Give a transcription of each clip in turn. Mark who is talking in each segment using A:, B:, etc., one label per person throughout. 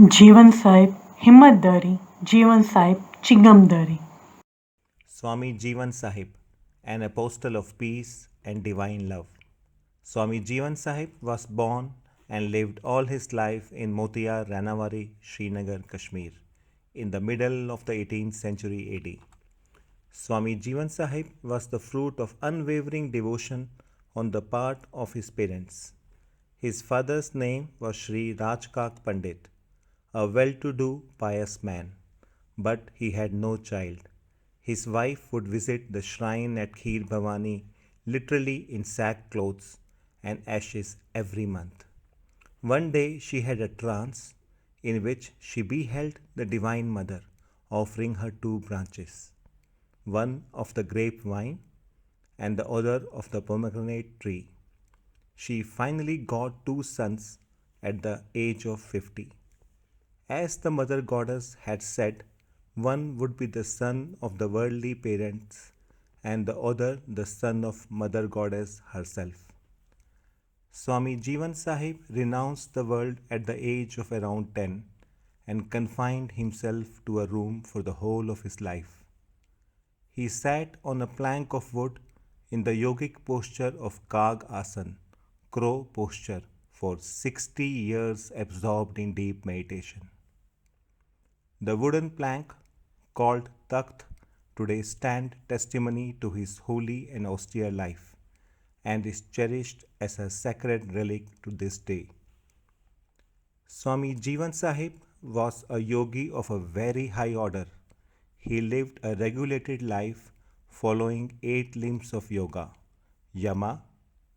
A: जीवन साहिब हिम्मतदारी, जीवन Sahib चिंगमदारी।
B: Swami Jivan Sahib, an apostle of peace and divine love. Swami Jivan Sahib was born and lived all his life in Motiya Ranawari, Srinagar, Kashmir, in the middle of the 18th century AD. Swami Jivan Sahib was the fruit of unwavering devotion on the part of his parents. His father's name was Sri Rajkak Pandit, a well to do, pious man, but he had no child. His wife would visit the shrine at Kheer Bhavani literally in sackcloths and ashes every month. One day she had a trance in which she beheld the Divine Mother offering her two branches, one of the grapevine and the other of the pomegranate tree. She finally got two sons at the age of 50. As the mother goddess had said, one would be the son of the worldly parents and the other the son of mother goddess herself. Swami Jivan Sahib renounced the world at the age of around 10 and confined himself to a room for the whole of his life. He sat on a plank of wood in the yogic posture of Kag Asan, crow posture, for 60 years absorbed in deep meditation. The wooden plank, called Takht, today stand testimony to his holy and austere life and is cherished as a sacred relic to this day. Swami Jivan Sahib was a yogi of a very high order. He lived a regulated life following 8 limbs of yoga: Yama,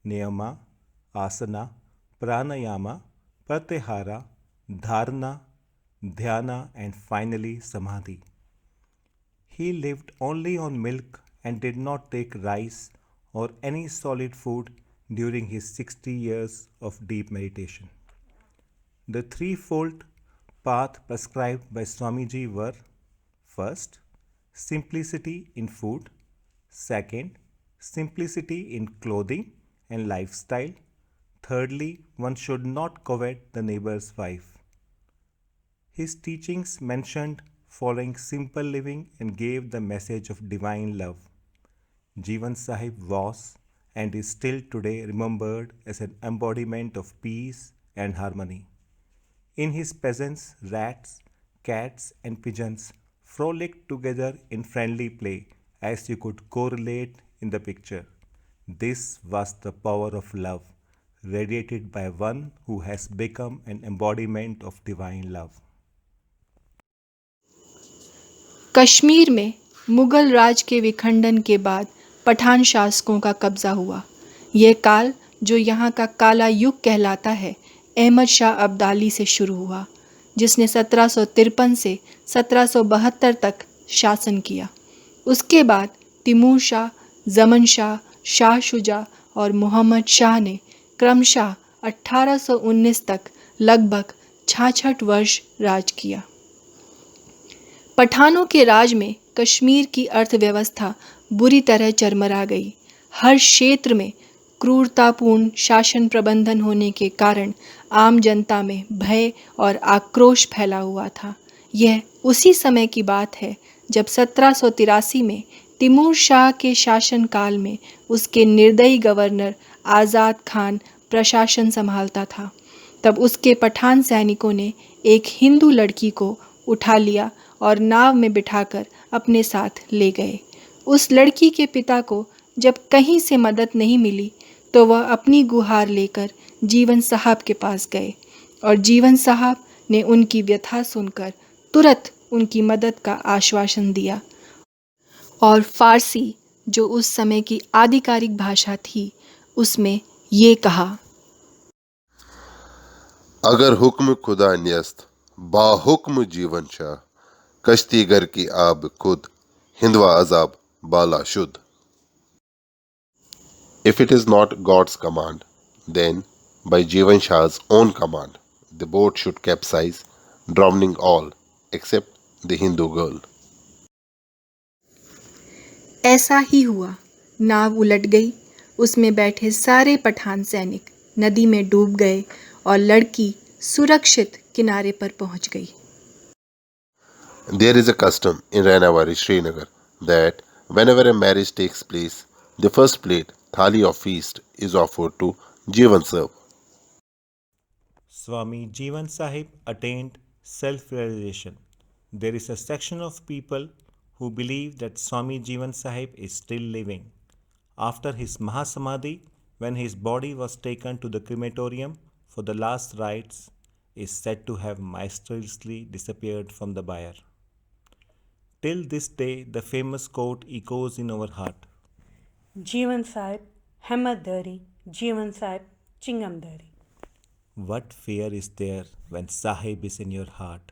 B: Niyama, Asana, Pranayama, Pratyahara, Dharana, Dhyana, and finally Samadhi. He lived only on milk and did not take rice or any solid food during his 60 years of deep meditation. The threefold path prescribed by Swamiji were: first, simplicity in food; second, simplicity in clothing and lifestyle; thirdly, one should not covet the neighbor's wife. His teachings mentioned following simple living and gave the message of divine love. Jivan Sahib was and is still today remembered as an embodiment of peace and harmony. In his presence, rats, cats, and pigeons frolicked together in friendly play, as you could correlate in the picture. This was the power of love, radiated by one who has become an embodiment of divine love.
C: Kashmir में मुगल राज के विखंडन के बाद पठान शासकों का कब्जा हुआ। यह काल, जो यहाँ का काला युग कहलाता है, अहमद शाह अब्दाली से शुरू हुआ, जिसने 1753 से 1772 तक शासन किया। उसके बाद तिमूर शाह, जमन शाह, शाह शुजा और मोहम्मद शाह ने क्रमशः 1819 तक लगभग 66 वर्ष राज किया। पठानों के राज में कश्मीर की अर्थव्यवस्था बुरी तरह चरमरा गई। हर क्षेत्र में क्रूरतापूर्ण शासन प्रबंधन होने के कारण आम जनता में भय और आक्रोश फैला हुआ था। यह उसी समय की बात है जब 1783 में तिमूर शाह के शासनकाल में उसके निर्दयी गवर्नर आज़ाद खान प्रशासन संभालता था। तब उसके पठान सैनिकों ने एक हिंदू लड़की को उठा लिया और नाव में बिठाकर अपने साथ ले गए। उस लड़की के पिता को जब कहीं से मदद नहीं मिली तो वह अपनी गुहार लेकर जीवन साहब के पास गए और जीवन साहब ने उनकी व्यथा सुनकर तुरंत उनकी मदद का आश्वासन दिया और फारसी, जो उस समय की आधिकारिक भाषा थी, उसमें ये कहा:
D: अगर हुक्म खुदा न्यस्त बाहुक्म जीवन शाह, कश्ती गर की आब खुद हिंदवा अजाब बाला शुद्ध. If it is not God's command, then by Jivan Shah's own command, the boat should capsize, drowning all except the Hindu girl.
C: ऐसा ही हुआ। नाव उलट गई, उसमें बैठे सारे पठान सैनिक नदी में डूब गए और लड़की सुरक्षित किनारे पर पहुंच गई।
D: There is a custom in Rainawari, Srinagar, that whenever a marriage takes place, the first plate, thali of feast, is offered to Jivan Serve.
B: Swami Jivan Sahib attained self realization. There is a section of people who believe that Swami Jivan Sahib is still living. After his Mahasamadhi, when his body was taken to the crematorium for the last rites, is said to have mysteriously disappeared from the bier. Till this day, the famous quote echoes in our heart.
A: जीवन साहिब हिम्मत दरी, जीवन साहिब चिंगम दरी.
B: What fear is there when Sahib is in your heart?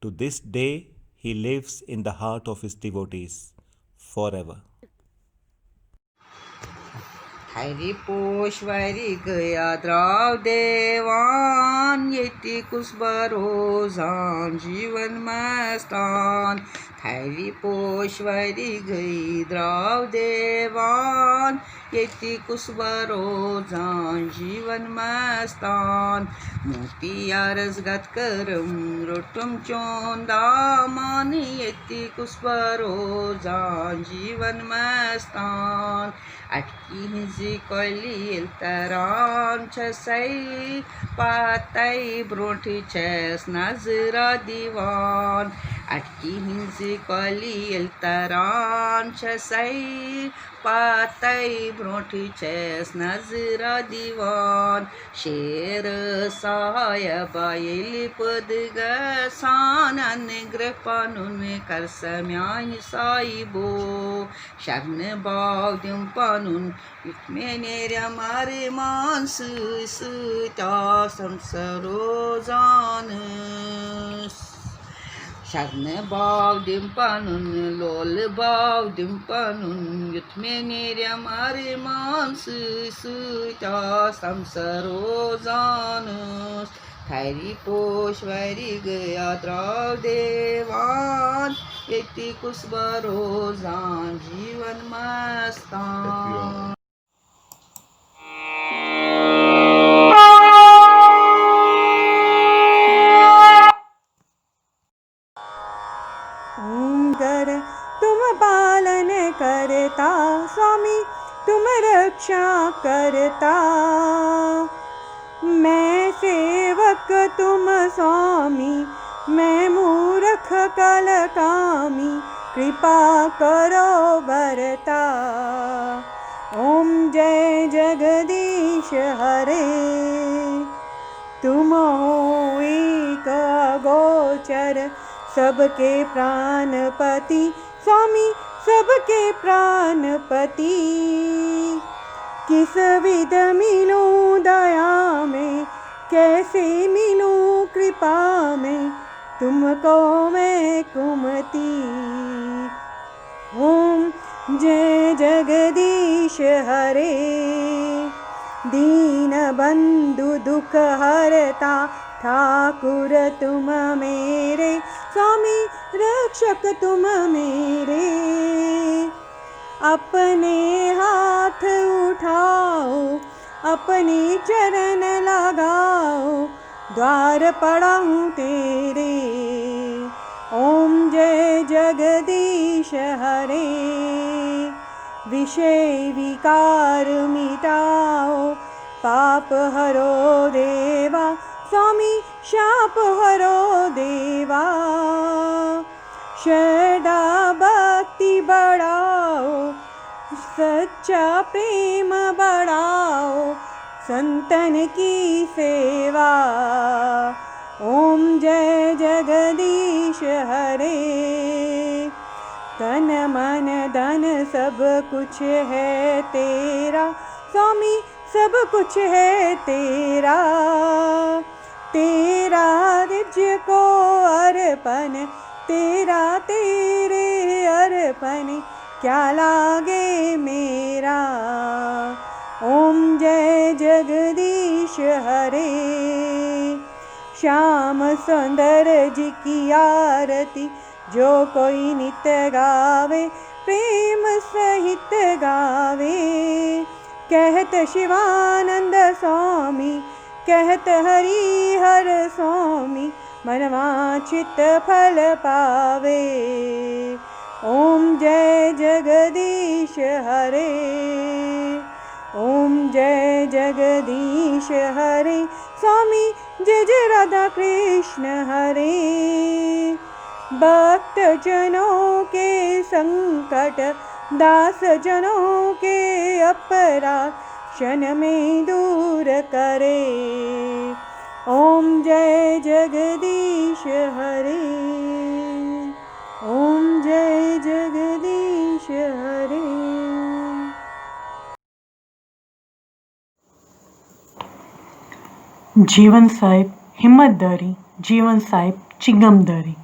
B: To this day, he lives in the heart of his devotees forever.
E: हरी पोश्वरी गया द्राव देवान येती कुसबरोजान जीवन मस्तान. हरी पोश्वरी गई द्राव देवान येती कुसबरोजान जीवन मस्तान. मोती आरजगत करम रोटम चोंदामान येती कुसबरोजान जीवन मस्तान. अटकी हिंजी कोली तराम छसई पातई ब्रोठी छस नजरा दीवान. अटकी हिंजी कोली तराम छसई पातई ब्रोठी छस नजरा दीवान. शेर सायब येली पद गसान अनुग्रह पानुन कर सम्याय साईबो. शरण बाग दिम पानुन मेनेऱ्या मारे मानस सुता संसरो जानस. शरण बाग दिम पानुन लोल बाग दिम पानुन युत्मेनेऱ्या मारे मानस सुता संसरो जानस. हरी पोश्वरी गया द्राव देवान येती कुसबरोजान जीवन मस्तान.
F: कर तुम पालन करता स्वामी तुम रक्षा करता. मैं सेवक तुम स्वामी मैं मूर्ख कल कामी कृपा करो बरता. ओम जय जगदीश हरे तुम हो एक गोचर सबके प्राणपति स्वामी सबके प्राणपति. किस विध मिलूं दया में कैसे मिलूं कृपा में तुमको मैं कुमति. ओम जय जगदीश हरे दीन बंधु दुख हरता ठाकुर तुम मेरे स्वामी रक्षक तुम मेरे. अपने हाथ उठाओ अपने चरण लगाओ द्वार पड़ा हूँ तेरे. ओम जय जगदीश हरे विषय विकार मिटाओ पाप हरो देवा स्वामी शाप हरो देवा. श्रद्धा भक्ति बढ़ाओ सच्चा प्रेम बढ़ाओ संतन की सेवा. ओम जय जगदीश हरे तन मन धन सब कुछ है तेरा स्वामी सब कुछ है तेरा. तेरा रिज को अर्पण तेरा तेरे अर्पण क्या लागे मेरा. ओम जय जगदीश हरे श्याम सुंदर जी की आरती जो कोई नित्य गावे प्रेम सहित गावे. कहत शिवानंद स्वामी कहत हरि हर स्वामी मनवांछित फल पावे। ओम जय जगदीश हरे, ओम जय जगदीश हरे। स्वामी जय जय राधा कृष्ण हरे। भक्त जनों के संकट, दास जनों के अपराध क्षण में दूर करे। ओम जय जगदीश हरे, ओम जय जगदीश हरे।
A: जीवन साहिब हिम्मतधारी, जीवन साहिब चिंगमधारी।